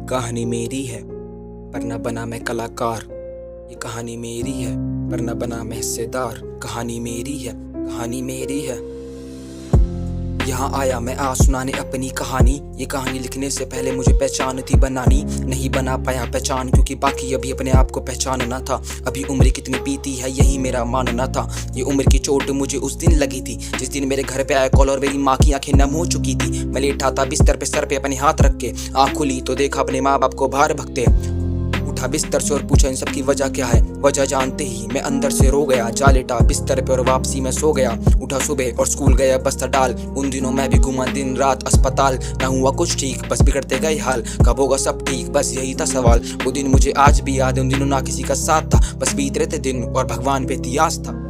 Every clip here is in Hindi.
कहानी मेरी है पर न बना मैं कलाकार। ये कहानी मेरी है पर न बना मैं हिस्सेदार। कहानी मेरी है, कहानी मेरी है। यहाँ आया मैं आ सुनाने अपनी कहानी। ये कहानी लिखने से पहले मुझे पहचान थी बनानी। नहीं बना पाया पहचान क्योंकि बाकी अभी अपने आप को पहचानना था। अभी उम्र कितनी बीती है यही मेरा मानना था। ये उम्र की चोट मुझे उस दिन लगी थी जिस दिन मेरे घर पे आया कॉल और मेरी माँ की आंखें नम हो चुकी थी। मैं लेटा था बिस्तर पे, सर पे अपने हाथ रख के। आँख खुली तो देखा अपने माँ बाप को बाहर भगते। उठा बिस्तर से और पूछा इन सब की वजह क्या है। वजह जानते ही मैं अंदर से रो गया। जा लेटा बिस्तर पे और वापसी में सो गया। उठा सुबह और स्कूल गया बस्ता डाल। उन दिनों मैं भी घूमा दिन रात अस्पताल। ना हुआ कुछ ठीक बस बिगड़ते गए हाल। कब होगा सब ठीक बस यही था सवाल। वो दिन मुझे आज भी याद है। उन दिनों ना किसी का साथ था, बस बीत रहे थे दिन और भगवान पे थी आस्था।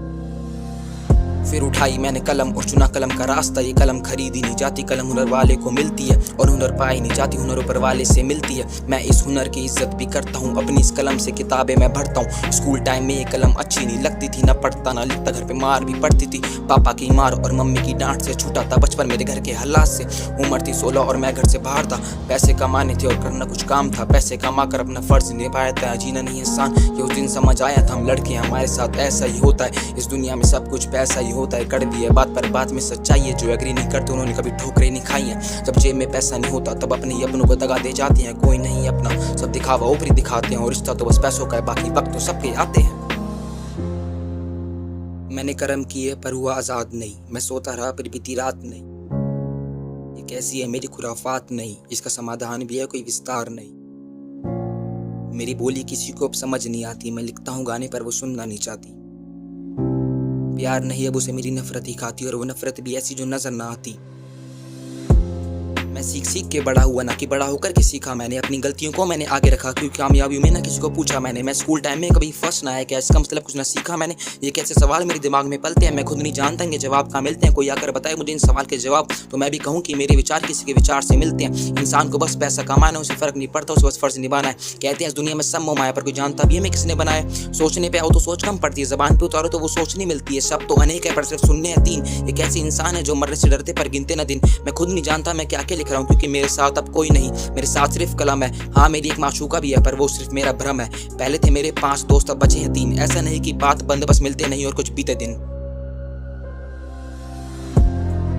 फिर उठाई मैंने कलम और चुना कलम का रास्ता। ये कलम खरीदी नहीं जाती, कलम हुनर वाले को मिलती है। और हुनर पाई नहीं जाती, हुनर ऊपर वाले से मिलती है। मैं इस हुनर की इज्जत भी करता हूँ। अपनी इस कलम से किताबें मैं भरता हूँ। स्कूल टाइम में ये कलम अच्छी नहीं लगती थी, ना पढ़ता ना लिखता, घर पे मार भी पड़ती थी। पापा की मार और मम्मी की डांट से छूटा था बचपन मेरे घर के हालात से। उम्र थी 16 और मैं घर से बाहर था। पैसे कमाने थे और करना कुछ काम था। पैसे कमा कर अपना फर्ज निभाया था, जीना नहीं इंसान। ये उस दिन समझ आया था हम लड़के हमारे साथ ऐसा ही होता है। इस दुनिया में सब कुछ पैसा ही होता है। कड़वी है बात पर बात में सच्चाई है। जो एग्री नहीं करते उन्होंने कभी ठोकरें नहीं खाई हैं। जब जेब में पैसा नहीं होता तब अपने अपनों को दगा दे जाते हैं। कोई नहीं अपना, सब दिखावा ऊपरी दिखाते हैं। और रिश्ता तो बस पैसों का है, बाकी वक्त तो सबके आते हैं। मैंने कर्म किए पर हुआ आजाद नहीं। मैं सोता रहा पर बीती रात नहीं। ये कैसी है मेरी खुराफात नहीं, इसका समाधान भी है कोई विस्तार नहीं। मेरी बोली किसी को अब समझ नहीं आती। मैं लिखता हूँ गाने पर वो सुनना नहीं चाहती। प्यार नहीं अब उसे मेरी नफरत ही खाती। और वो नफरत भी ऐसी जो नजर ना आती। मैं सीख सीख के बड़ा हुआ, ना कि बड़ा होकर के सीखा। मैंने अपनी गलतियों को मैंने आगे रखा क्योंकि कामयाबियों में ना किसी को पूछा मैंने। मैं स्कूल टाइम में कभी फर्स्ट ना आया क्या, इसका मतलब कुछ ना सीखा मैंने। ये कैसे सवाल मेरे दिमाग में पलते हैं, मैं खुद नहीं जानता इनके जवाब कहाँ मिलते हैं। कोई आकर बताए मुझे इन सवाल के जवाब तो मैं भी कहूँ कि मेरे विचार किसी के विचार से मिलते हैं। इंसान को बस पैसा कमाना, उसे फर्क नहीं पड़ता, उसे बस फर्ज निभाना है। कहते हैं इस दुनिया में सब मोह माया, पर कोई जानता भी हमें किसने बनाया। सोचने पे आओ तो सोच कम पड़ती है, जबान पे उतारो तो वो सोच नहीं मिलती है। सब तो अनेक है पर सिर्फ सुनने हैं तीन। एक ऐसी इंसान है जो मरने से डरते पर गिनते न दिन। मैं खुद नहीं जानता मैं क्या क्या लिख रहा हूँ क्योंकि मेरे साथ अब कोई नहीं। मेरे साथ सिर्फ कलम है। हाँ मेरी एक माशूका भी है पर वो सिर्फ मेरा भ्रम है। पहले थे मेरे 5 दोस्त अब बचे हैं 3। ऐसा नहीं कि बात बंद बस मिलते नहीं और कुछ बीते दिन।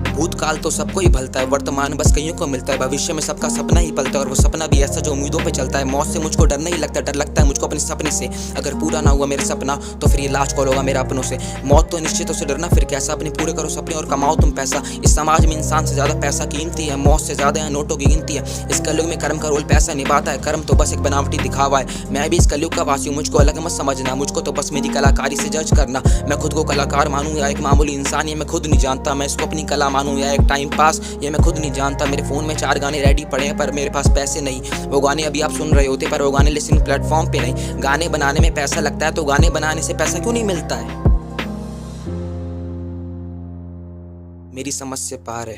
भूतकाल तो सबको ही भलता है, वर्तमान बस कईयों को मिलता है। भविष्य में सबका सपना ही पलता है और वो सपना भी ऐसा जो उम्मीदों पे चलता है। मौत से मुझको डर नहीं लगता, डर लगता है मुझको अपने सपने से। अगर पूरा ना हुआ मेरा सपना तो फिर ये लास्ट कॉल होगा मेरा अपनों से। मौत तो निश्चित से डरना फिर कैसा। अपने पूरे करो सपने और कमाओ तुम पैसा। इस समाज में इंसान से ज्यादा पैसा कीमती है, मौत से ज्यादा है नोटों की गिनती है। इस कलयुग में कर्म का रोल पैसा निभाता है। कर्म तो बस एक बनावटी दिखावा है। मैं भी इस कलयुग का वासी हूँ, मुझको अलग मत समझना। मुझको तो बस मेरी कलाकारी से जज करना। मैं खुद को कलाकार मानूं या एक मामूली इंसान, ये मैं खुद नहीं जानता। मैं इसको अपनी कला मानूं या एक टाइम पास, ये मैं खुद नहीं जानता। मेरे फोन में 4 गाने रेडी पड़े हैं पर मेरे पास पैसे नहीं। वो गाने अभी आप सुन रहे होते पर वो गाने लिसनिंग प्लेटफॉर्म पे नहीं। गाने बनाने में पैसा लगता है तो गाने बनाने से पैसा क्यों नहीं मिलता है। मेरी समझ से पार है।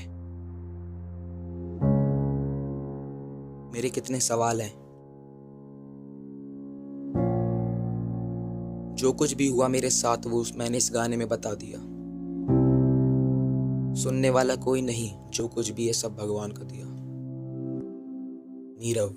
मेरे कितने सवाल हैं। जो कुछ भी हुआ मेरे साथ वो मैंने इस गाने में बता दिया। सुनने वाला कोई नहीं, जो कुछ भी है सब भगवान का दिया। नीरव।